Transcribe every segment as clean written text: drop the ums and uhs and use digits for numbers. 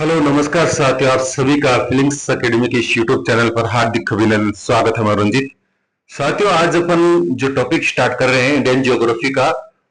Hello नमस्कार साथियों, आप सभी का फिलिंग्स एकेडमी के इस यूट्यूब चैनल पर हार्दिक अभिनंदन, स्वागत है। मैं रंजीत। साथियों, आज अपन जो टॉपिक स्टार्ट कर रहे हैं इंडियन ज्योग्राफी का,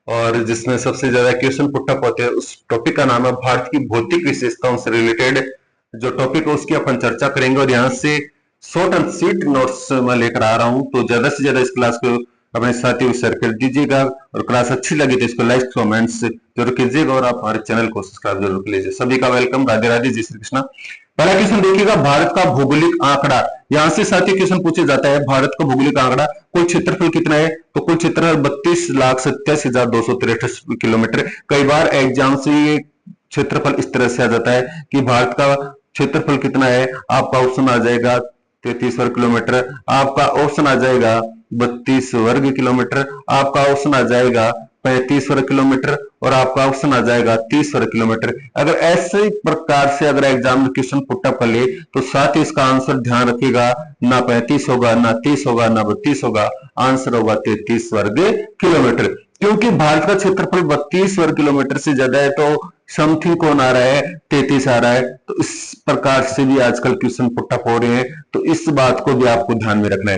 और जिसमें सबसे ज्यादा क्वेश्चन पुट अप होते हैं, उस टॉपिक का नाम है भारत की भौतिक विशेषताओं से रिलेटेड जो टॉपिक है उसकी अपन चर्चा करेंगे। और यहाँ से शॉर्ट एंड स्वीट नोट्स मैं लेकर आ रहा हूँ, तो ज्यादा से ज्यादा इस क्लास को अपने साथियों को शेयर कर दीजिएगा। और क्लास अच्छी लगी तो इसको लाइक कमेंट्स जरूर कीजिएगा, और आप हमारे चैनल को सब्सक्राइब जरूर कर लीजिए। सभी का वेलकम। राधे राधे, जय श्री कृष्णा। पहला क्वेश्चन देखिएगा, भारत का भौगोलिक आंकड़ा। यहाँ से साथियों क्वेश्चन पूछे जाता है, भारत का भौगोलिक आंकड़ा। कुल क्षेत्रफल कितना है? तो कुल क्षेत्रफल 32,87,263 किलोमीटर। कई बार एग्जाम से ये क्षेत्रफल इस तरह से आ जाता है कि भारत का क्षेत्रफल कितना है। आपका ऑप्शन आ जाएगा 33 वर्ग किलोमीटर, आपका ऑप्शन आ जाएगा 32 वर्ग किलोमीटर, आपका ऑप्शन आ जाएगा 35 वर्ग किलोमीटर, और आपका ऑप्शन आ जाएगा 30 वर्ग किलोमीटर। अगर ऐसे प्रकार से अगर एग्जाम में क्वेश्चन पुटअप कर ले तो साथ ही इसका आंसर ध्यान रखिएगा, ना 35 होगा, ना 30 होगा, ना 32 होगा, आंसर होगा 33 वर्ग किलोमीटर। क्योंकि भारत का क्षेत्रफल 32 वर्ग किलोमीटर से ज्यादा है, तो समथिंग कौन आ रहा है? 33 आ रहा है। तो इस प्रकार से भी आजकल क्वेश्चन पुटअप हो रहे हैं, तो इस बात को भी आपको ध्यान में रखना है।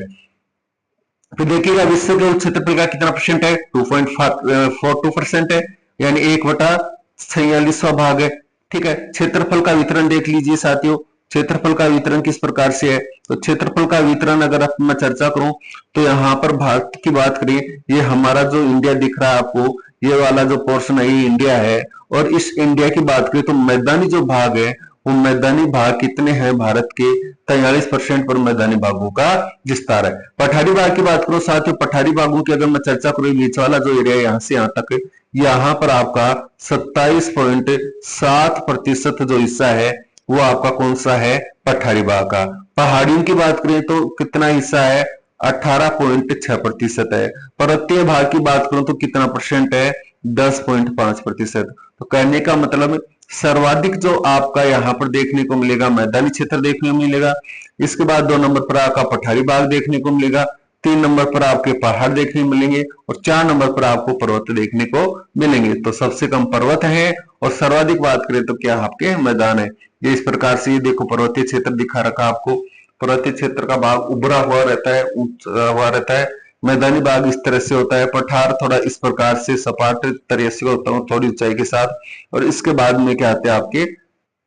तो देखिएगा, विश्व के क्षेत्रफल का कितना परसेंट है? 2.42% है, यानी 1/46वां भाग है। ठीक है। क्षेत्रफल का वितरण देख लीजिए साथियों, क्षेत्रफल का वितरण किस प्रकार से है। तो क्षेत्रफल का वितरण अगर आप मैं चर्चा करूं तो यहाँ पर भारत की बात करें, ये हमारा जो इंडिया दिख रहा है आपको, ये वाला जो पोर्शन है ये इंडिया है। और इस इंडिया की बात करें तो मैदानी जो भाग है, वो मैदानी भाग कितने हैं भारत के? 43% पर मैदानी भागों का विस्तार है। पठारी भाग की बात करो साथियों, पठारी भागों की अगर मैं चर्चा करूं, बीच वाला जो एरिया है यहाँ से यहाँ तक, यहाँ पर आपका 27.7% जो हिस्सा है वो आपका कौन सा है? पठारी भाग का। पहाड़ियों की बात करें तो कितना हिस्सा है? 18.6% है। पर्वतीय भाग की बात करूं तो कितना परसेंट है? 10.5%। तो कहने का मतलब सर्वाधिक जो आपका यहाँ पर देखने को मिलेगा मैदानी क्षेत्र देखने को मिलेगा। इसके बाद 2 नंबर पर आपका पठारी भाग देखने को मिलेगा, 3 नंबर पर आपके पहाड़ देखने को मिलेंगे, और 4 नंबर पर आपको पर्वत देखने को मिलेंगे। तो सबसे कम पर्वत है, और सर्वाधिक बात करें तो क्या आपके मैदान है। ये इस प्रकार से, ये देखो पर्वतीय क्षेत्र दिखा रखा आपको। पर्वतीय क्षेत्र का भाग उभरा हुआ रहता है, ऊंचा हुआ रहता है। मैदानी भाग इस तरह से होता है। पठार थोड़ा इस प्रकार से सपाट तरह से होता है, थोड़ी ऊंचाई के साथ। और इसके बाद में क्या आते हैं आपके?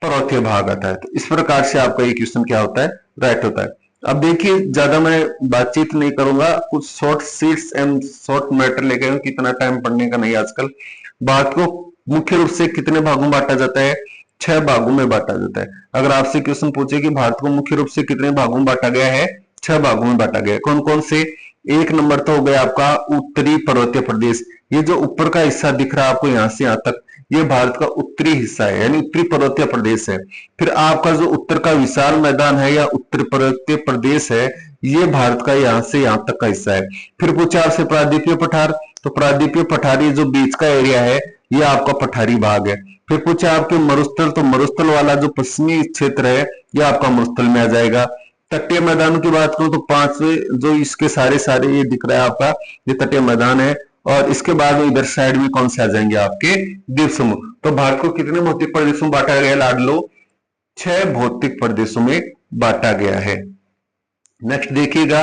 पर्वतीय भाग आता है। तो इस प्रकार से आपका ये क्वेश्चन क्या होता है? राइट होता है। अब देखिए, ज्यादा मैं बातचीत नहीं करूंगा, कुछ short seats and short matter लेके आऊं, कितना टाइम पढ़ने का नहीं आजकल। बात को मुख्य रूप से कितने भागों में बांटा जाता है? 6 भागों में बांटा जाता है। अगर आपसे क्वेश्चन पूछे कि भारत को मुख्य रूप से कितने भागों में बांटा गया है? 6 भागों में बांटा गया है। कौन कौन से? एक नंबर तो हो गया आपका उत्तरी पर्वतीय प्रदेश। ये जो ऊपर का हिस्सा दिख रहा है आपको यहाँ से यहाँ तक, ये भारत का उत्तरी हिस्सा है, यानी उत्तरी पर्वतीय प्रदेश है। फिर आपका जो उत्तर का विशाल मैदान है या उत्तर पर्वतीय प्रदेश है, ये भारत का यहाँ से यहाँ तक का हिस्सा है। फिर पूछा आपसे प्रायद्वीपीय पठार, तो प्रायद्वीपीय पठारी जो बीच का एरिया है ये आपका पठारी भाग है। फिर पूछा आपके मरुस्थल, तो मरुस्थल वाला जो पश्चिमी क्षेत्र है ये आपका मरुस्थल में आ जाएगा। तटीय मैदानों की बात करूं तो 5वें जो इसके सारे सारे ये दिख रहा है आपका, ये तटीय मैदान है। और इसके बाद इधर साइड में कौन से आ जाएंगे? आपके द्वीप समूह। तो भारत को कितने भौतिक प्रदेशों में बांटा गया लाडलो? 6 भौतिक प्रदेशों में बांटा गया है। नेक्स्ट देखिएगा,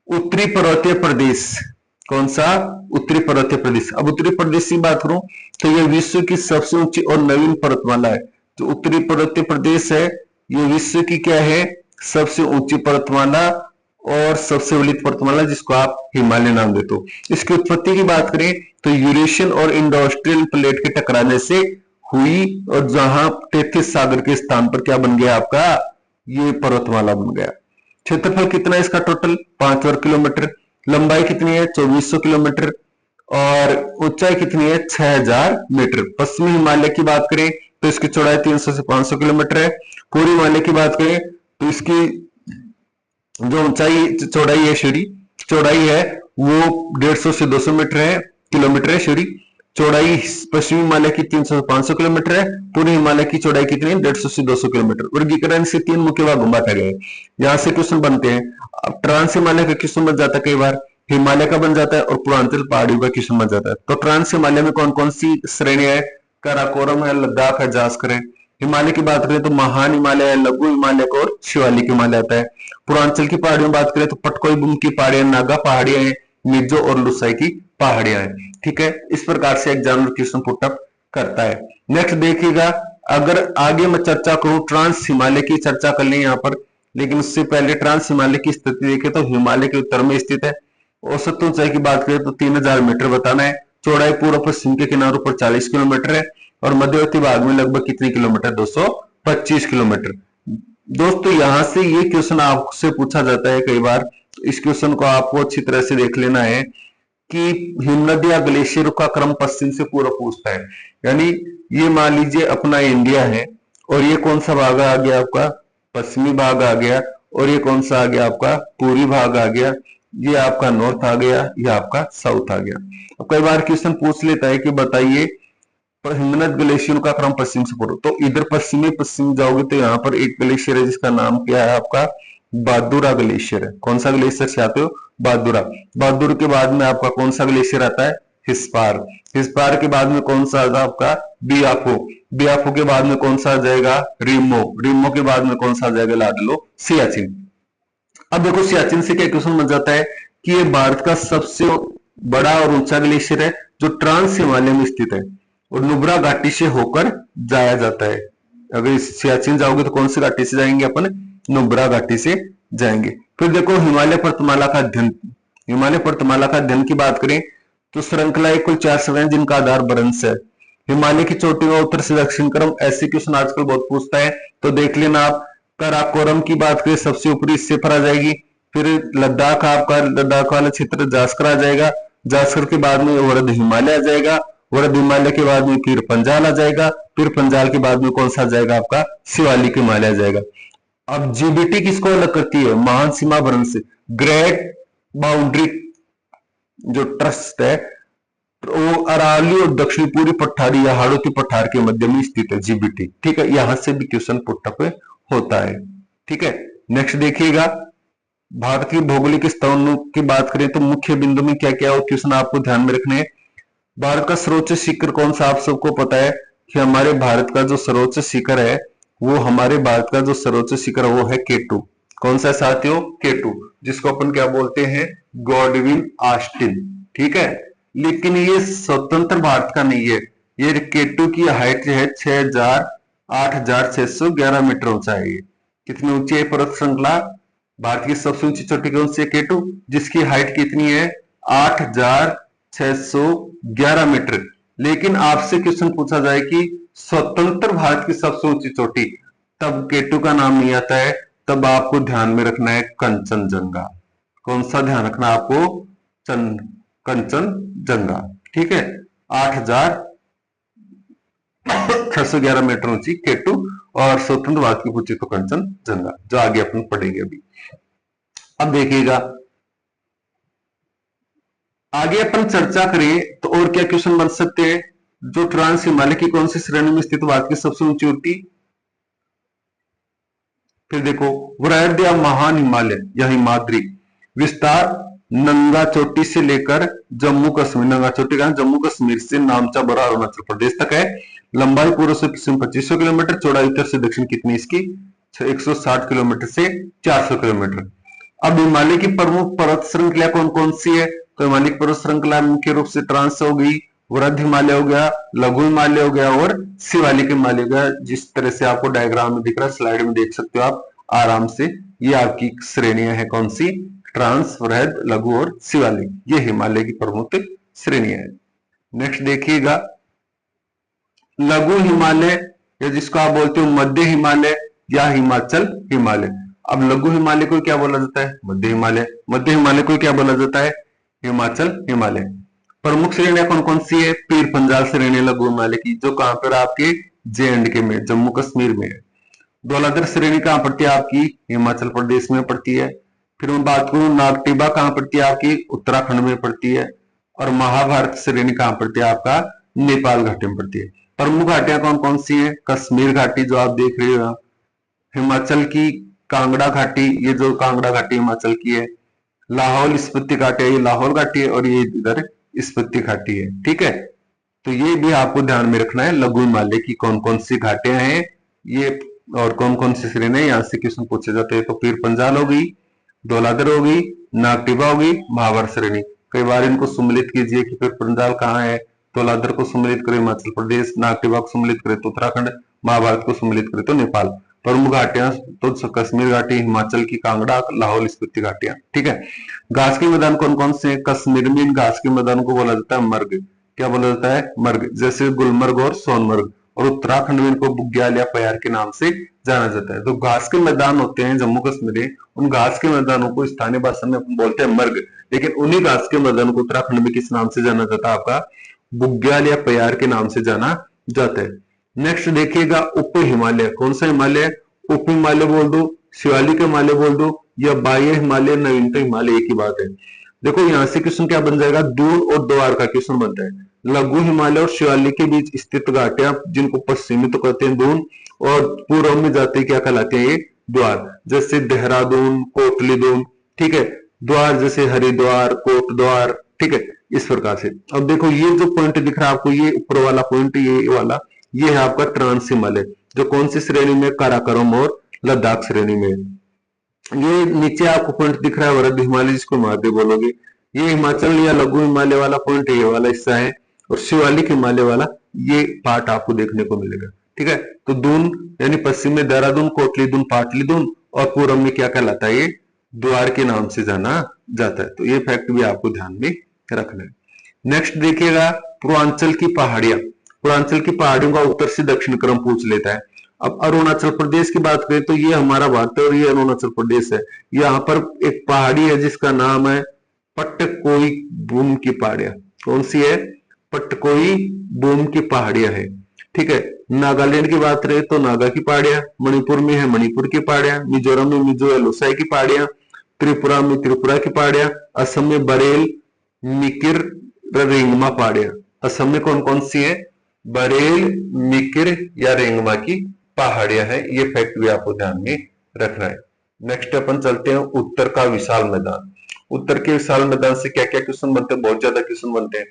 उत्तरी पर्वतीय प्रदेश। कौन सा? उत्तरी पर्वतीय प्रदेश। अब उत्तरी प्रदेश की बात करूं तो यह विश्व की सबसे ऊंची और नवीन पर्वतमाला है। जो उत्तरी पर्वतीय प्रदेश है ये विश्व की क्या है? सबसे ऊंची पर्वतमाला और सबसे बड़ी पर्वतमाला, जिसको आप हिमालय नाम देते हो। इसकी उत्पत्ति की बात करें तो यूरेशियन और इंडोस्ट्रियल प्लेट के टकराने से हुई, और जहां तेथिस सागर के स्थान पर क्या बन गया आपका? ये पर्वतमाला बन गया। क्षेत्रफल कितना है इसका टोटल? 5 वर्ग किलोमीटर। लंबाई कितनी है? 2400 किलोमीटर। और ऊंचाई कितनी है? 6000 मीटर। पश्चिमी हिमालय की बात करें तो इसकी चौड़ाई 300 से 500 किलोमीटर है। पूर्वी हिमालय की बात करें तो इसकी जो ऊंचाई चौड़ाई है, सीढ़ी चौड़ाई है वो 150 से 200 मीटर है, किलोमीटर है सीढ़ी चौड़ाई। पश्चिमी हिमालय की 300 से 500 किलोमीटर है। पूर्वी हिमालय की चौड़ाई कितनी है? 150 से 200 किलोमीटर। वर्गीकरण से 3 मुख्य भागों में बांटा गया है। यहाँ से क्वेश्चन बनते हैं। अब ट्रांस हिमालय का क्वेश्चन बन जाता है, कई बार हिमालय का बन जाता है, और पूर्वांचल पहाड़ियों का क्वेश्चन बन जाता है। तो ट्रांस हिमालय में कौन कौन सी श्रेणी है? काराकोरम है, लद्दाख है, जास्कर है। हिमालय की बात करें तो महान हिमालय, लघु हिमालय और शिवालिक हिमालय आता है। पूर्वांचल की पहाड़ियों में बात करें तो पटकोई की पहाड़ियां, नागा पहाड़ियां हैं, मिर्जो और लुसाई की पहाड़ियां हैं। ठीक है, इस प्रकार से एग्जामिनर क्वेश्चन पुटअप करता है। नेक्स्ट देखिएगा, अगर आगे मैं चर्चा करूं ट्रांस हिमालय की चर्चा कर लें यहाँ पर, लेकिन उससे पहले ट्रांस हिमालय की स्थिति देखें तो हिमालय के उत्तर में स्थित है। औसत ऊंचाई की बात करें तो 3000 मीटर बताना है। चौड़ाई पूर्व पश्चिम के किनारों पर 40 किलोमीटर है और मध्यवर्ती भाग में लगभग कितने किलोमीटर, 225 किलोमीटर। दोस्तों यहां से ये क्वेश्चन आपसे पूछा जाता है कई बार, इस क्वेश्चन को आपको अच्छी तरह से देख लेना है कि हिमनद या ग्लेशियर का क्रम पश्चिम से पूर्व पूछता है। यानी ये मान लीजिए अपना इंडिया है और ये कौन सा भाग आ गया आपका, पश्चिमी भाग आ गया, और ये कौन सा आ गया आपका, पूर्वी भाग आ गया, ये आपका नॉर्थ आ गया, ये आपका साउथ आ गया। अब कई बार क्वेश्चन पूछ लेता है कि बताइए हिमनद ग्लेशियर का क्रम पश्चिम से पूर्व, तो इधर पश्चिम जाओगे तो यहाँ पर एक ग्लेशियर है जिसका नाम क्या है आपका, बादुरा ग्लेशियर है। कौन सा ग्लेशियर से आते हो, बादुरा। बादुर के बाद में आपका कौन सा ग्लेशियर आता है, हिस्पार। हिस्पार के बाद में कौन सा आता है आपका, बियाफो। बियाफो के बाद में कौन सा आ जाएगा, रिमो। रिमो के बाद में कौन सा आ जाएगा, लाडलो सियाचिन। अब देखो सियाचिन से क्या क्वेश्चन बन जाता है कि ये भारत का सबसे बड़ा और ऊंचा ग्लेशियर है जो ट्रांस हिमालय में स्थित है और नुब्रा घाटी से होकर जाया जाता है। अगर सियाचिन जाओगे तो कौन सी घाटी से जाएंगे अपन, नुब्रा घाटी से जाएंगे। फिर देखो हिमालय पर्वतमाला का अध्ययन। हिमालय पर्वतमाला का अध्ययन की बात करें तो श्रृंखला कुल 4 श्रेणियां जिनका आधार बरंस है। हिमालय की चोटी में उत्तर से दक्षिण क्रम, ऐसे क्वेश्चन आजकल बहुत पूछता है तो देख लेना आप। काराकोरम की बात करें सबसे ऊपरी सिफर आ जाएगी। फिर लद्दाख, आपका लद्दाख वाला क्षेत्र जास्कर आ जाएगा। जास्कर के बाद में वरद हिमालय आ जाएगा। वरद हिमालय के बाद में फिर पंजाल आ जाएगा। फिर पंजाल के बाद में कौन सा आ जाएगा आपका, शिवालिक हिमालय आ जाएगा। अब जीबीटी किसको अलग करती है, महान सीमा भ्रंश से। ग्रेट बाउंड्री जो ट्रस्ट है वो अरावली और दक्षिण पूर्वी पठारी या हाड़ोती पठार के मध्य में स्थित है, जीबीटी। ठीक है, यहां से भी क्वेश्चन पुटअप होता है। ठीक है, नेक्स्ट देखिएगा, भारत की भौगोलिक स्थानों की बात करें तो मुख्य बिंदु में क्या क्या क्वेश्चन आपको ध्यान में रखने हैं। भारत का सर्वोच्च शिखर कौन सा, आप सबको पता है कि हमारे भारत का जो सर्वोच्च शिखर है वो, हमारे भारत का जो सर्वोच्च शिखर वो है केटू। कौन सा साथियों, केटू, जिसको अपन क्या बोलते हैं, गॉडविन ऑस्टिन। ठीक है, लेकिन ये स्वतंत्र भारत का नहीं है। ये केटू की हाइट है 8611 मीटर ऊंचा है। ये कितनी ऊंची है पर्वत श्रृंखला, भारत की सबसे ऊंची चोटी कौन सी है, केटू, जिसकी हाइट कितनी है 8611 मीटर। लेकिन आपसे क्वेश्चन पूछा जाए कि स्वतंत्र भारत की सबसे ऊंची चोटी, तब केटू का नाम नहीं आता है, तब आपको ध्यान में रखना है कंचनजंगा। कौन सा ध्यान रखना आपको, कंचनजंगा। ठीक है, 8611 मीटर ऊंची केटू, और स्वतंत्र भारत की पूछी तो कंचनजंगा, जो आगे अपन पढ़ेंगे अभी। अब देखिएगा आगे अपन चर्चा करें तो और क्या क्वेश्चन बन सकते हैं। जो ट्रांस हिमालय की कौन सी श्रेणी में स्थित भारत की सबसे ऊंची चोटी। फिर देखो वृहद या महान हिमालय या हिमाद्री, विस्तार नंगा चोटी से लेकर जम्मू कश्मीर, नंगा चोटी का जम्मू कश्मीर से नामचा बरा अरुणाचल प्रदेश तक है। लंबाई पूर्व से पश्चिम 2500 किलोमीटर, चौड़ाई उत्तर से दक्षिण कितनी इसकी 160 किलोमीटर से 400 किलोमीटर। अब हिमालय की प्रमुख पर्वत श्रृंखला कौन कौन सी है, तो हिमालय की पर्वत श्रृंखला मुख्य रूप से ट्रांस हो गई, वृहद हिमालय हो गया, लघु हिमालय हो गया और शिवालिक हिमालय हो गया। जिस तरह से आपको डायग्राम में दिख रहा है, स्लाइड में देख सकते हो आप आराम से। ये आपकी श्रेणियां हैं कौन सी, ट्रांस, वृहद, लघु और शिवालिक, ये हिमालय की प्रमुख श्रेणियां हैं। नेक्स्ट देखिएगा लघु हिमालय, या जिसको आप बोलते हो मध्य हिमालय या हिमाचल हिमालय। अब लघु हिमालय को क्या बोला जाता है, मध्य हिमालय। मध्य हिमालय को क्या बोला जाता है, हिमाचल हिमालय। प्रमुख श्रेणियां कौन कौन सी है, पीर पंजाल श्रेणी लघु हिमालय की, जो कहां पर आपके JNK में, जम्मू कश्मीर में है। धौलाधर श्रेणी कहां पड़ती है आपकी, हिमाचल प्रदेश में पड़ती है। फिर मैं बात करूं नागटिबा कहां पड़ती है आपकी, उत्तराखंड में पड़ती है। और महाभारत श्रेणी कहां पड़ती है आपका, नेपाल घाटी में पड़ती है। प्रमुख घाटियां कौन कौन सी है, कश्मीर घाटी जो आप देख रहे हो, हिमाचल की कांगड़ा घाटी, ये जो कांगड़ा घाटी हिमाचल की है। लाहौल स्पीति घाटी है, ये लाहौल घाटी है, और ये इधर स्पीति घाटी है। ठीक है, तो ये भी आपको ध्यान में रखना है लघु हिमालय की कौन कौन सी घाटियां हैं, ये और कौन कौन सी श्रेणी है यहाँ से क्वेश्चन पूछे जाते हैं। तो पीर पंजाल होगी, धौलाधर होगी, नागटिबा होगी, महाभारत श्रेणी। कई बार इनको सम्मिलित कीजिए कि पीर पंजाल कहाँ है, धौलाधर को सम्मिलित करें हिमाचल प्रदेश, नागटिबा को सम्मिलित करें तो उत्तराखंड, महाभारत को सम्मिलित करें तो नेपाल। प्रमुख घाटियां तो कश्मीर घाटी, हिमाचल की कांगड़ा, लाहौल स्पीति घाटियां। ठीक है। घास के मैदान कौन कौन से हैं? कश्मीर में इन घास के मैदान को बोला जाता है मर्ग। क्या बोला जाता है? मर्ग। जैसे गुलमर्ग और सोनमर्ग। और उत्तराखंड में इनको बुग्याल या पयार के नाम से जाना जाता है। तो घास के मैदान होते हैं जम्मू कश्मीर में, उन घास के मैदानों को स्थानीय भाषा में अपन बोलते हैं मर्ग। लेकिन उन्हीं घास के मैदान को उत्तराखंड में किस नाम से जाना जाता है? आपका बुग्याल या पयार के नाम से जाना जाता है। नेक्स्ट देखिएगा उप हिमालय। कौन सा हिमालय? उप हिमालय बोल दो, शिवालिक हिमालय बोल दो, या बाह्य हिमालय, नवीनतम हिमालय, एक ही बात है। देखो यहां से क्वेश्चन क्या बन जाएगा? दून और द्वार का क्वेश्चन बनता है। लघु हिमालय और शिवालिक के बीच स्थित घाटियां जिनको पश्चिमी तो कहते हैं दून, और पूर्व में जाते क्या कहलाते हैं? ये द्वार। जैसे देहरादून, कोटली दून। ठीक है। द्वार जैसे हरिद्वार, कोट द्वार। ठीक है। इस प्रकार से अब देखो ये जो पॉइंट दिख रहा है आपको, ये ऊपर वाला पॉइंट, ये वाला, ये है आपका ट्रांस हिमालय, जो कौन सी श्रेणी में? काराकोरम और लद्दाख श्रेणी में। ये नीचे आपको पॉइंट दिख रहा है वरद हिमालय, जिसको महादेव बोलोगे। ये हिमाचल या लघु हिमालय वाला पॉइंट ये वाला हिस्सा है, और शिवालिक हिमालय वाला ये पार्ट आपको देखने को मिलेगा। ठीक है। तो दून यानी पश्चिम में देहरादून, कोटली दून, पाटली दून, और पूर्व में क्या कहलाता है? ये द्वार के नाम से जाना जाता है। तो ये फैक्ट भी आपको ध्यान में रखना है। नेक्स्ट देखिएगा पूर्वांचल की पहाड़ियां। पूर्वांचल की पहाड़ियों का उत्तर से दक्षिण क्रम पूछ लेता है। अब अरुणाचल प्रदेश की बात करें तो ये हमारा भारत है और ये अरुणाचल प्रदेश है। यहाँ पर एक पहाड़ी है जिसका नाम है पट्टकोई बूम की पहाड़ियां। कौन सी है? पट्टकोई बूम की पहाड़ियां है। ठीक है। नागालैंड की बात करें तो नागा की पहाड़ियां, मणिपुर में है मणिपुर की पहाड़ियां, मिजोरम में मिजो या लोसाई की पहाड़ियां, त्रिपुरा में त्रिपुरा की पहाड़ियां, असम में बरेल, मिकिर, रेंगमा पहाड़ियां। असम में कौन कौन सी है? बरेल, मिकिर या रेंगमा की पहाड़ियां हैं। ये फैक्ट भी आपको ध्यान में रखना है। नेक्स्ट अपन चलते हैं उत्तर का विशाल मैदान। उत्तर के विशाल मैदान से क्या क्या क्वेश्चन बनते हैं? बहुत ज्यादा क्वेश्चन बनते हैं।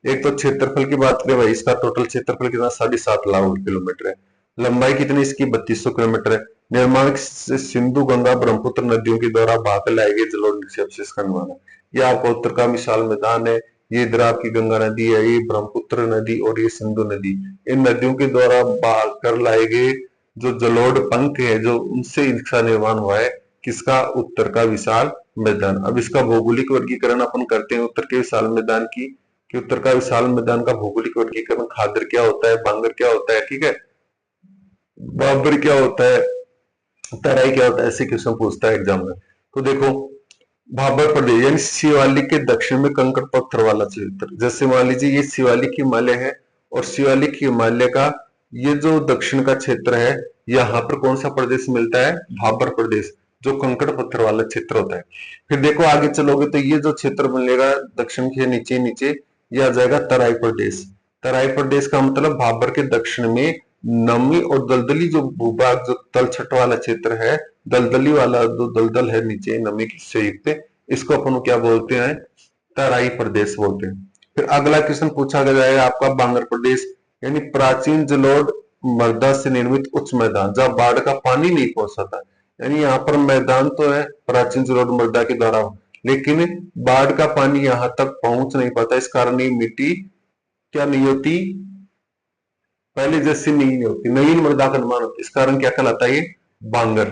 एक तो क्षेत्रफल की बात करें भाई, इसका टोटल क्षेत्रफल कितना? 7.5 लाख किलोमीटर है। लंबाई कितनी इसकी? 3200 किलोमीटर है। निर्माण से सिंधु, गंगा, ब्रह्मपुत्र नदियों के द्वारा बहाकर लाए गए जलोढ़ निक्षेप से इसका निर्माण है। यह आपका उत्तर का विशाल मैदान है। ये इधर आपकी गंगा नदी है, ये ब्रह्मपुत्र नदी और ये सिंधु नदी, इन नदियों के द्वारा बहाकर लाए गए जो जलोढ़ पंख है, जो उनसे इसका निर्माण हुआ है। किसका? उत्तर का विशाल मैदान। अब इसका भौगोलिक वर्गीकरण अपन करते हैं उत्तर के विशाल मैदान की, कि उत्तर का विशाल मैदान का भौगोलिक वर्गीकरण, खादर क्या होता है, बांगर क्या होता है, ठीक है, बाबर क्या होता है, तराई क्या होता है, ऐसे क्वेश्चन पूछता है एग्जाम में। तो देखो भाबर प्रदेश यानी शिवालिक के दक्षिण में कंकड़ पत्थर वाला क्षेत्र, जैसे मान लीजिए ये शिवालिक हिमालय है, और शिवालिक हिमालय का ये जो दक्षिण का क्षेत्र है, यहाँ पर कौन सा प्रदेश मिलता है? भाबर प्रदेश, जो कंकड़ पत्थर वाला क्षेत्र होता है। फिर देखो आगे चलोगे तो ये जो क्षेत्र मिलेगा दक्षिण के नीचे नीचे, यह आ जाएगा तराई प्रदेश। तराई प्रदेश का मतलब भाबर के दक्षिण में नमी और दलदली जो भूभाग, जो तलछट वाला क्षेत्र है, दलदली वाला जो दलदल है नीचे नमी से युक्त, इसको अपन क्या बोलते हैं? तराई प्रदेश बोलते हैं। फिर अगला क्वेश्चन पूछा जाएगा आपका बांगर प्रदेश, यानी प्राचीन जलोढ़ मृदा से निर्मित उच्च मैदान, जहां बाढ़ का पानी नहीं पहुंच सकता। यानी यहाँ पर मैदान तो है प्राचीन जलोढ़ मृदा के द्वारा, लेकिन बाढ़ का पानी यहाँ तक पहुंच नहीं पाता। इस कारण ये मिट्टी क्या नहीं होती? पहले जैसी नहीं होती, नवीन मृदा का निर्माण होता है। इस कारण क्या कहलाता है? ये बांगर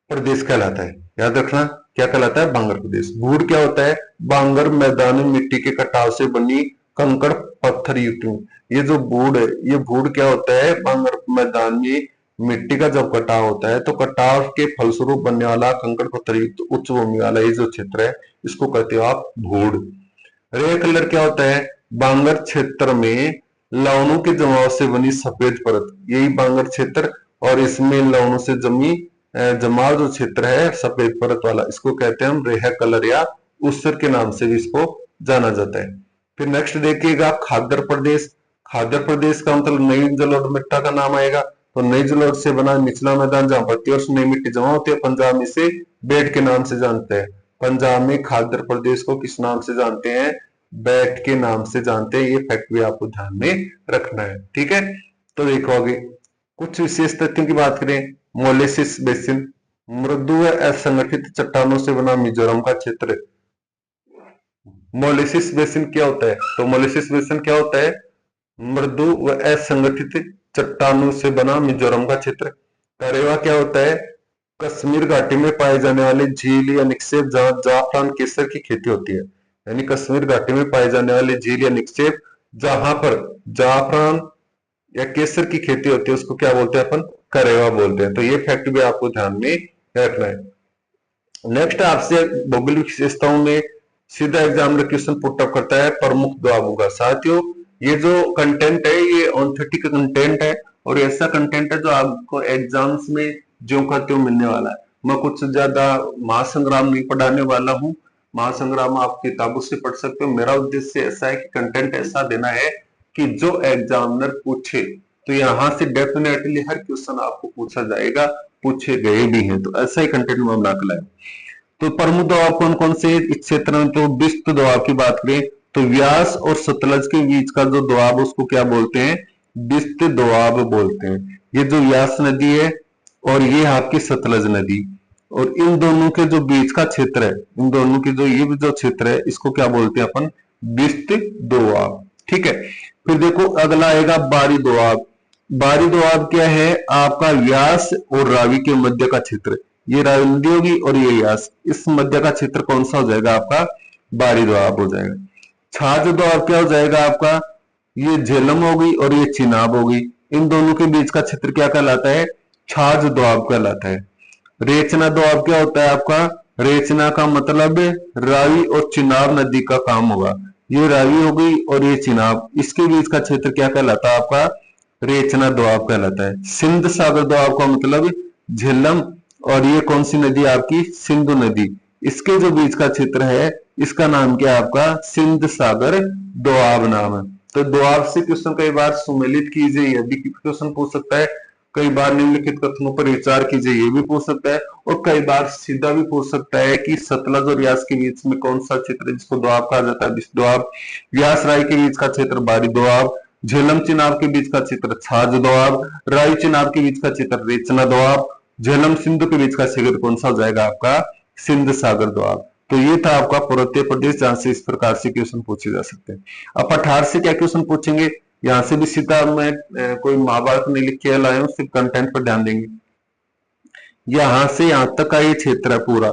प्रदेश कहलाता है। याद रखना क्या कहलाता है? बांगर प्रदेश। भूड़ क्या होता है? बांगर मैदान में मिट्टी के कटाव से बनी कंकड़ पत्थर युक्त। ये जो भूड़ है, ये भूड़ क्या होता है? बांगर मैदान में मिट्टी का जब कटाव होता है तो कटाव के फलस्वरूप बनने वाला कंकड़ पत्थर युक्त उच्च भूमि वाला ये जो क्षेत्र है, इसको कहते हो आप भूड़। रेड कलर क्या होता है? बांगर क्षेत्र में लवणों के जमाव से बनी सफेद परत, यही बांगर क्षेत्र, और इसमें लवणों से जमी जमाव जो क्षेत्र है सफेद परत वाला, इसको कहते हैं हम रेह कलर या ऊसर के नाम से भी इसको जाना जाता है। फिर नेक्स्ट देखिएगा खादर प्रदेश। खादर प्रदेश का मतलब नई जलोढ़ मिट्टी का नाम आएगा। तो नई जलोढ़ से बना निचला मैदान जहां प्रतिवर्ष नई मिट्टी जमा होती है, पंजाब में इसे बेट के नाम से जानते हैं। पंजाब में खादर प्रदेश को किस नाम से जानते हैं? बेट के नाम से जानते हैं। ये फैक्ट भी आपको ध्यान में रखना है। ठीक है। तो देखो आगे कुछ विशेष तथ्यों की बात करें, मोलेसिस बेसिन, मृदु व असंगठित चट्टानों से बना मिजोरम का क्षेत्र। मोलेसिस बेसिन क्या होता है? तो मोलेसिस बेसिन क्या होता है? मृदु व असंगठित चट्टानों से बना मिजोरम का क्षेत्र। करेवा क्या होता है? कश्मीर घाटी में पाए जाने वाले झील या निक्षेप जहां जाफरान केसर की खेती होती है। यानी कश्मीर घाटी में पाए जाने वाले झील या निक्षेप जहां पर जाफरान या केसर की खेती होती है उसको क्या बोलते हैं अपन? करेवा बोलते हैं। तो ये फैक्ट भी आपको ध्यान में रखना है। नेक्स्ट आपसे भौगोलिक विशेषताओं में सीधा एग्जामिनर क्वेश्चन पुट अप करता है प्रमुख द्वाबों का। साथियों, ये जो कंटेंट है ये ऑनथेटिक कंटेंट है और ऐसा कंटेंट है जो आपको एग्जाम्स में ज्यों का त्यों मिलने वाला है। मैं कुछ ज्यादा महासंग्राम नहीं पढ़ाने वाला हूँ। महासंग्राम आप किताबों से पढ़ सकते हो। मेरा उद्देश्य ऐसा है कि कंटेंट ऐसा देना है कि जो एग्जामिनर पूछे तो यहाँ से डेफिनेटली हर क्वेश्चन आपको पूछा जाएगा, पूछे गए भी हैं। तो ऐसा ही कंटेंट में बना के लाए। तो प्रमुख दबाव कौन कौन से इस क्षेत्र में? तो विस्तृत दबाव की बात करें तो व्यास और सतलज के बीच का जो दबाव उसको क्या बोलते हैं? विस्तृत दबाव बोलते हैं। ये जो व्यास नदी है और ये आपकी सतलज नदी, और इन दोनों के जो बीच का क्षेत्र है, इन दोनों की जो ये जो क्षेत्र है इसको क्या बोलते हैं अपन? विस्तृत दबाव। ठीक है। फिर देखो अगला आएगा बारी दबाव। बारी दबाव क्या है? आपका व्यास और रावी के मध्य का क्षेत्र। ये रावी नदी होगी और ये व्यास, इस मध्य का क्षेत्र कौन सा हो जाएगा? आपका बारी दबाव हो जाएगा। छाछ दबाव क्या हो जाएगा आपका? ये झेलम होगी और ये चिनाब होगी। इन दोनों के बीच का क्षेत्र क्या कहलाता है? छाछ दबाव कहलाता है। रेचना दबाव क्या होता है आपका? रेचना का मतलब रावी और चिनाब नदी का काम होगा। ये रावी हो गई और ये चिनाब, इसके बीच का क्षेत्र क्या कहलाता है आपका? रेचना दबाव कहलाता है। सिंध सागर दबाव का मतलब झेलम, और ये कौन सी नदी आपकी? सिंधु नदी। इसके जो बीच का क्षेत्र है इसका नाम क्या है आपका? सिंध सागर दोआब नाम है। तो दोआब से क्वेश्चन कई बार सुमेलित कीजिए, यह भी क्वेश्चन पूछ सकता है। कई बार निम्नलिखित कथनों पर विचार कीजिए, ये भी पूछ सकता है। और कई बार सीधा भी पूछ सकता है कि सतलज और व्यास के बीच में कौन सा क्षेत्र जिसको दोआब कहा जाता है? विस्तृत दोआब। व्यास राय के बीच का क्षेत्र बारी दोआब। झेलम चिनाब के बीच का क्षेत्र छाछ दोआब। राई चिनाब के बीच का क्षेत्र रेचना दोआब। झेलम सिंधु के बीच का क्षेत्र कौन सा हो जाएगा आपका? सिंध सागर दोआब। तो ये था आपका पर्वतीय प्रदेश जहां से इस प्रकार से क्वेश्चन पूछे जा सकते हैं। अब पठार से क्या क्वेश्चन पूछेंगे? यहाँ से भी सीधा मैं कोई महाभारत नहीं लिख के लाया हूं, सिर्फ कंटेंट पर ध्यान देंगे। यहां से यहां तक का ये क्षेत्र है पूरा,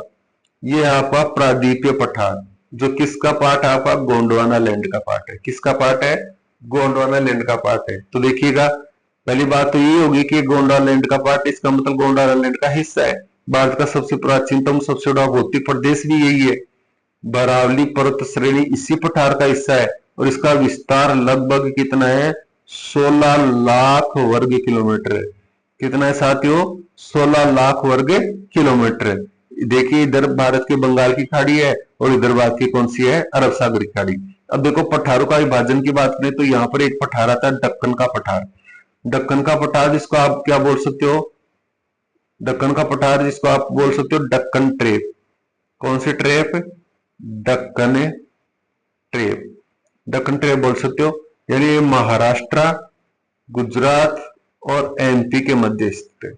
ये आपका प्रादीपीय पठार, जो किसका पार्ट है आपका? गोंडवाना लैंड का पार्ट है। किसका पार्ट है? गोंडवाना लैंड का पार्ट है। तो देखिएगा, पहली बात तो ये होगी कि गोंडवाना लैंड का पार्ट, इसका मतलब गोंडवाना लैंड का हिस्सा है। भारत का सबसे प्राचीनतम सबसे बड़ा भौतिक प्रदेश भी यही है। बरावली पर्वत श्रेणी इसी पठार का हिस्सा है और इसका विस्तार लगभग कितना है? 16 लाख वर्ग किलोमीटर है। कितना है साथियों? 16 लाख वर्ग किलोमीटर है। देखिए इधर भारत के बंगाल की खाड़ी है और इधर भारत की कौन सी है? अरब सागर की खाड़ी। अब देखो पठारों का विभाजन की बात करें तो यहाँ पर एक पठार आता है दक्कन का पठार। दक्कन का पठार जिसको आप क्या बोल सकते हो? दक्कन का पठार जिसको आप बोल सकते हो दक्कन ट्रेप। कौन सी trap? Deccan trap. Deccan trap बोल सकते हो। यानी ये महाराष्ट्र, गुजरात और एमपी के मध्य स्थित है।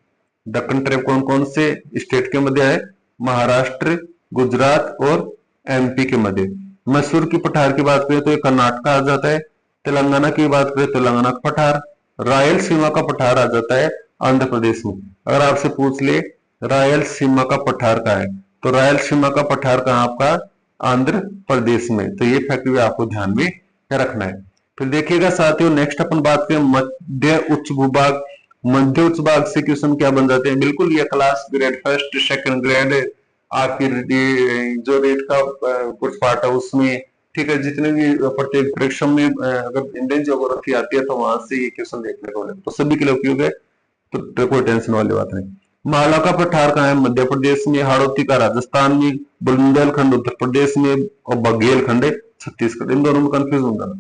दक्कन ट्रेप कौन कौन से स्टेट के मध्य है? महाराष्ट्र, गुजरात और एमपी के मध्य। मैसूर की पठार की बात करें तो ये कर्नाटक आ जाता है। तेलंगाना की बात करें तो तेलंगाना का पठार। रायलसीमा का पठार आ जाता है आंध्र प्रदेश में। अगर आपसे पूछ ले रायलसीमा का पठार कहाँ है, तो रायलसीमा का पठार कहाँ आपका? आंध्र प्रदेश में। तो ये फैक्ट भी आपको ध्यान में रखना है। फिर देखिएगा साथियों, नेक्स्ट अपन बात करें मध्य उच्च भूभाग। मध्य उच्च भाग से क्वेश्चन क्या बन जाते हैं? बिल्कुल ये class grade first second grade आपकी जो रेट का कुछ पार्ट है उसमें, ठीक है, जितने भी प्रत्येक परीक्षा में अगर इंडियन ज्योग्राफी आती है तो वहां से ये क्वेश्चन देखने को मिले, तो सभी के लिए उपयोग है। तो कोई टेंशन वाली बात नहीं। माला का पठार कहाँ है? मध्य प्रदेश में। हाड़ौती का राजस्थान में। बुंदेलखंड उत्तर प्रदेश में और बघेलखंड छत्तीसगढ़। इन दोनों में कंफ्यूज होगा ना।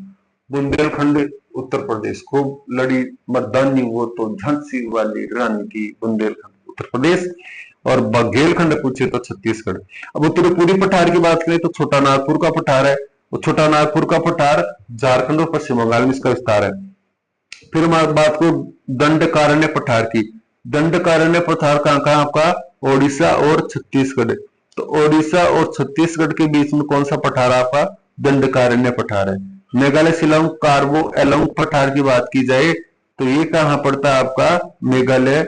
बुंदेलखंड उत्तर प्रदेश, खूब लड़ी मर्दानी वो तो झांसी वाली रानी की बुंदेलखंड उत्तर प्रदेश, और बघेलखंड पूछे तो छत्तीसगढ़। अब उत्तरी पठार की बात करें तो छोटा नागपुर का पठार है। छोटा नागपुर का पठार झारखंड और पश्चिम बंगाल में इसका विस्तार है। फिर हमारी बात को दंडकारण्य पठार की। दंडकारण्य पठार कहाँ कहाँ आपका, ओडिशा और छत्तीसगढ़। तो ओडिशा और छत्तीसगढ़ के बीच में कौन सा पठार आपका, दंडकारण्य पठार है। मेघालय शिलांग कार्बो एलोंग पठार की बात की जाए तो ये कहाँ पड़ता है आपका, मेघालय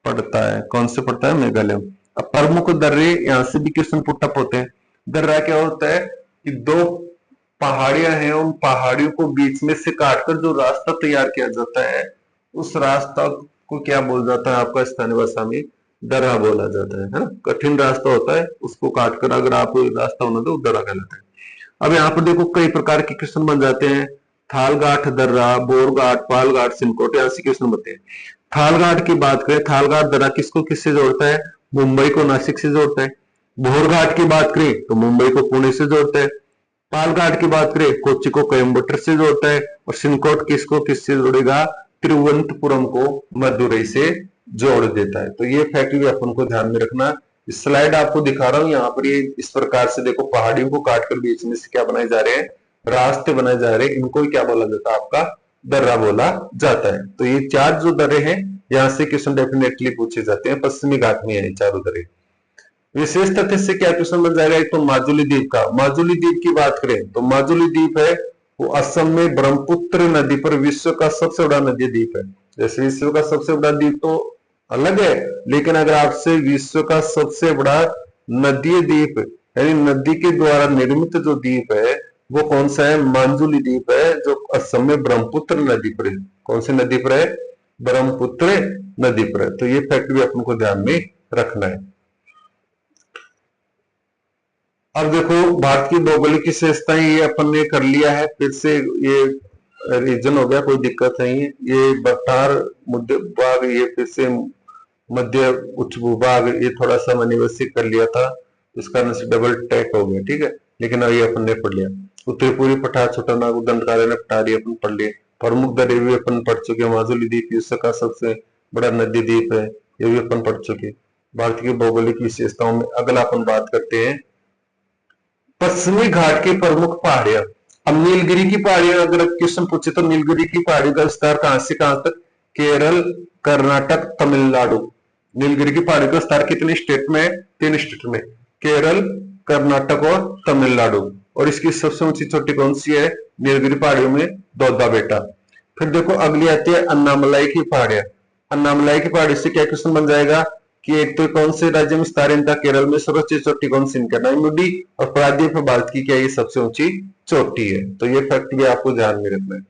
पड़ता है। कौन से पड़ता है, मेघालय। अब प्रमुख दर्रे, यहाँ से भी क्वेश्चन पुटअप होते हैं। दर्रा क्या होता है कि दो पहाड़ियां हैं, उन पहाड़ियों को बीच में से काटकर जो रास्ता तैयार किया जाता है, उस रास्ता को क्या बोल जाता है आपका स्थानीय भाषा में, दर्रा बोला जाता है ना। कठिन रास्ता होता है, उसको काटकर अगर आप रास्ता होना तो दर्रा कहलाता है। अब यहाँ पर देखो कई प्रकार के क्वेश्चन बन जाते हैं। थालघाट दर्रा, बोरघाट, पालघाट, सिनकोट, ऐसे क्वेश्चन बनते हैं। थालघाट की बात करें, थालघाट दर्रा किसको किससे जोड़ता है, मुंबई को नासिक से जोड़ता है। बोरघाट की बात करें तो मुंबई को पुणे से जोड़ता है। पालघाट की बात करें, कोच्चि को कोयम्बटूर से जोड़ता है। और सिनकोट किसको किससे जोड़ेगा, तिरुवनंतपुरम को मदुरई से जोड़ देता है। तो ये फैक्ट भी अपन को ध्यान में रखना। स्लाइड आपको दिखा रहा हूं, यहाँ पर ये इस प्रकार से देखो, पहाड़ियों को काटकर बीच में से क्या बनाए जा रहे हैं, रास्ते बनाए जा रहे हैं। इनको ही क्या बोला जाता है, आपका दर्रा बोला जाता है। तो ये चार जो दर्रे हैं, यहाँ से क्वेश्चन डेफिनेटली पूछे जाते हैं। पश्चिमी घाट में है चारों दर्रे। विशेष तथ्य से क्या क्वेश्चन बन जाएगा, एक तो माजुली द्वीप का। माजुली द्वीप की बात करें तो माजुली द्वीप है वो असम में ब्रह्मपुत्र नदी पर विश्व का सबसे बड़ा नदी द्वीप है। जैसे विश्व का सबसे बड़ा द्वीप तो अलग है, लेकिन अगर आपसे विश्व का सबसे बड़ा नदी द्वीप यानी नदी के द्वारा निर्मित जो द्वीप है वो कौन सा है, माजुली द्वीप है, जो असम में ब्रह्मपुत्र नदी पर है। कौन सी नदी पर है, ब्रह्मपुत्र नदी पर है। तो ये फैक्ट भी अपन को ध्यान में रखना है। अब देखो भारत की भौगोलिक विशेषताएं ये अपन ने कर लिया है, फिर से ये रीजन हो गया, कोई दिक्कत नहीं है। ये बटार मध्य भाग, ये फिर से मध्य उच्च भूभाग, ये थोड़ा सा मैंने वैसे कर लिया था, इस कारण से डबल टैक हो गया, ठीक है। लेकिन अब ये अपन ने पढ़ लिया। उत्तरी पूर्वी पठार, छोटा नागपुर, दंडकारण्य पठार, ये अपन पढ़ लिए। प्रमुख दर्रे भी अपन पढ़ चुके। माजुली द्वीप विश्व का सबसे बड़ा नदी द्वीप है, ये भी अपन पढ़ चुके। भारत की भौगोलिक विशेषताओं में अगला अपन बात करते हैं पश्चिमी घाट की प्रमुख पहाड़ियां। अब नीलगिरी की पहाड़ियां अगर क्वेश्चन पूछे तो नीलगिरी की पहाड़ी का विस्तार कहां से कहां तक, केरल, कर्नाटक, तमिलनाडु। नीलगिरी की पहाड़ी का विस्तार कितने स्टेट में है, 3 स्टेट में, केरल, कर्नाटक और तमिलनाडु। और इसकी सबसे ऊंची चोटी कौन सी है, नीलगिरी पहाड़ियों में दौदा बेटा। फिर देखो अगली आती है अन्नामलाई की पहाड़ियां। अन्नामलाई की पहाड़ी से क्या क्वेश्चन बन जाएगा कि एक तो कौन से राज्य में स्थान था, केरल में सर्वोच्च चोटी कौन सी, इनका नाइमुडी। और प्रायद्वीप में भारत की क्या ये सबसे ऊंची चोटी है। तो ये फैक्ट भी आपको ध्यान में रखना है,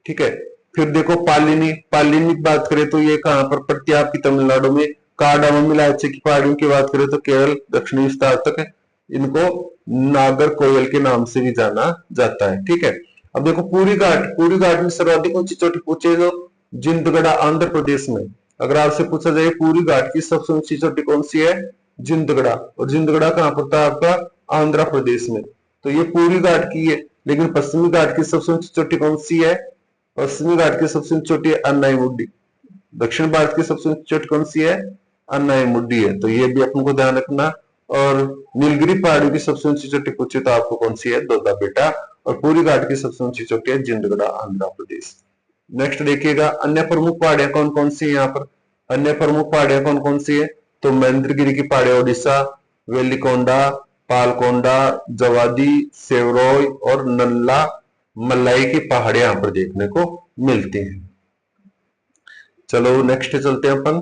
ठीक है। फिर देखो पालिनी, पालिनी की बात करें तो ये कहां पर पड़ती है आपकी, तमिलनाडु में। कार्डाममिलाचे की पहाड़ियों की बात करें तो केरल दक्षिणी विस्तार तक है। इनको नागर कोयल के नाम से भी जाना जाता है, ठीक है। अब देखो पूरी घाट, पूरी घाट में सर्वाधिक ऊंची चोटी पूछे तो जिंदगड़ा आंध्र प्रदेश में। अगर आपसे पूछा जाए पूरी घाट की सबसे ऊंची चोटी कौन सी है, जिंदगड़ा। और जिंदगड़ा कहां पड़ता है आपका, आंध्र प्रदेश में। तो ये पूरी घाट की है। लेकिन पश्चिमी घाट की सबसे ऊंची चोटी कौन सी है, पश्चिमी घाट की सबसे ऊंची चोटी है अन्नाईमुड्डी। दक्षिण भारत की सबसे ऊंची चोटी कौन सी है, अन्नाईमुड्डी है। तो ये भी अपन को ध्यान रखना। और नीलगिरी पहाड़ी की सबसे ऊंची चोटी पूछे तो आपको कौन सी है, दोदा बेटा। और पूरी घाट की सबसे ऊंची चोटी है जिंदगड़ा, आंध्र प्रदेश। नेक्स्ट देखिएगा अन्य प्रमुख पहाड़ियां कौन कौन सी है। यहाँ पर अन्य प्रमुख पहाड़ियां कौन कौन सी है, तो महेंद्रगिरी की पहाड़ियां ओडिशा, वेलिकोंडा, पालकोंडा, जवादी, सेवरोय और नल्ला मलाई की पहाड़ियां यहाँ पर देखने को मिलती हैं। चलो नेक्स्ट चलते हैं अपन।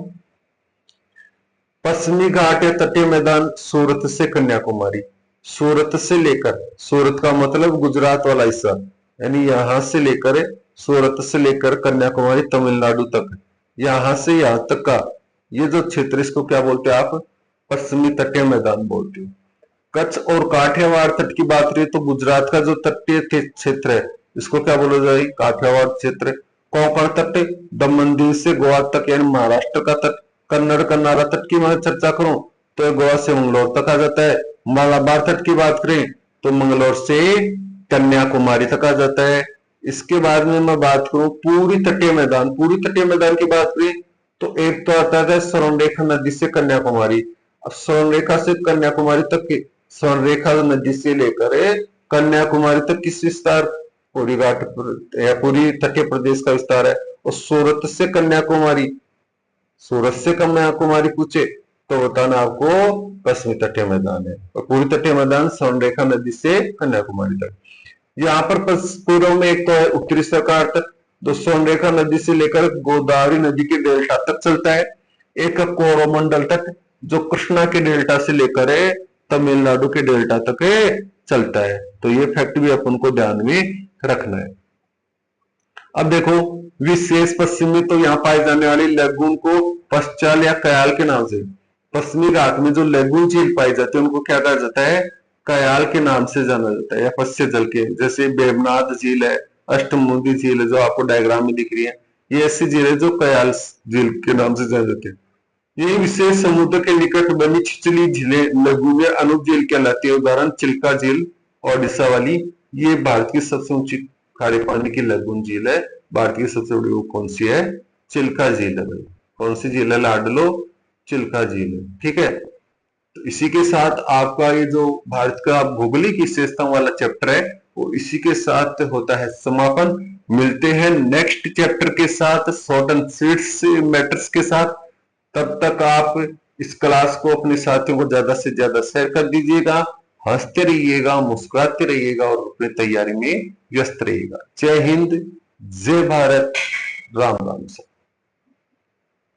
पश्चिमी घाट या तटीय मैदान सूरत से कन्याकुमारी। सूरत से लेकर, सूरत का मतलब गुजरात वाला हिस्सा, यानी यहां से लेकर, सूरत से लेकर कन्याकुमारी तमिलनाडु तक, यहां से यहां तक का ये जो क्षेत्र, इसको क्या बोलते हैं आप, पश्चिमी तटीय मैदान बोलते हैं। कच्छ और काठियावाड़ तट की बात करें तो गुजरात का जो तटीय क्षेत्र है इसको क्या बोला जाए, काठियावाड़ क्षेत्र। कोंकण तट, दमन दीव से गोवा तक यानी महाराष्ट्र का तट। कन्नड़ कन्नारा तट की मैं चर्चा करूं तो गोवा से मंगलोर तक आ जाता है। मालाबार तट की बात करें तो मंगलोर से कन्याकुमारी तक आ जाता है। इसके बाद में मैं बात करूं पूरी तटीय मैदान, पूरी तटीय मैदान की बात करें तो एक तो आता है स्वर्णरेखा नदी से कन्याकुमारी। अब स्वर्णरेखा से कन्याकुमारी तक की, स्वर्णरेखा नदी से लेकर कन्याकुमारी तक किस विस्तार, पूरी घाट या पूरी तटीय प्रदेश का विस्तार है। और सूरत से कन्याकुमारी, सूरत से कन्याकुमारी पूछे तो बताना आपको पश्चिमी तटीय मैदान है, और पूरी तटीय मैदान स्वर्णरेखा नदी से कन्याकुमारी तक। यहाँ पर पूर्व में एक तो है उत्तरी सरकार तक, जो स्वर्णरेखा नदी से लेकर गोदावरी नदी के डेल्टा तक चलता है। एक कोरोमंडल तक, जो कृष्णा के डेल्टा से लेकर तमिलनाडु के डेल्टा तक चलता है। तो ये फैक्ट भी अपन को ध्यान में रखना है। अब देखो, विशेष पश्चिमी तो यहाँ पाए जाने वाली लेगून को पश्चाल या कयाल के नाम से, पश्चिमी घाट में जो लेगून झील पाई जाती है उनको क्या कहा जाता है, कयाल के नाम से जाना जाता है, या पश्चिम जल के, जैसे बेबनाथ झील है, अष्टमुंदी झील है जो आपको डायग्राम में दिख रही है, ये ऐसी झील है जो कयाल झील के नाम से जाने जाती है। ये विशेष समुद्र के निकट बनी छिछली झीलें लघु या अनूप झील कहलाती है। उदाहरण चिल्का झील ओडिशा वाली, ये भारत की सबसे ऊंची खारे पानी की लघु झील है। भारत की सबसे बड़ी वो कौन सी है, चिल्का झील है भाई। कौन सी झील है लाडलो, चिल्का झील है, ठीक है। तो इसी के साथ आपका ये जो भारत का भौगोलिक विशेषताओं वाला चैप्टर है वो इसी के साथ होता है समापन। मिलते हैं नेक्स्ट चैप्टर के साथ, शॉर्ट एंड स्वीट मैटर्स के साथ। तब तक आप इस क्लास को अपने साथियों को ज्यादा से ज्यादा शेयर कर दीजिएगा। हंसते रहिएगा, मुस्कुराते रहिएगा और अपनी तैयारी में व्यस्त रहिएगा। जय हिंद, जय भारत, राम राम।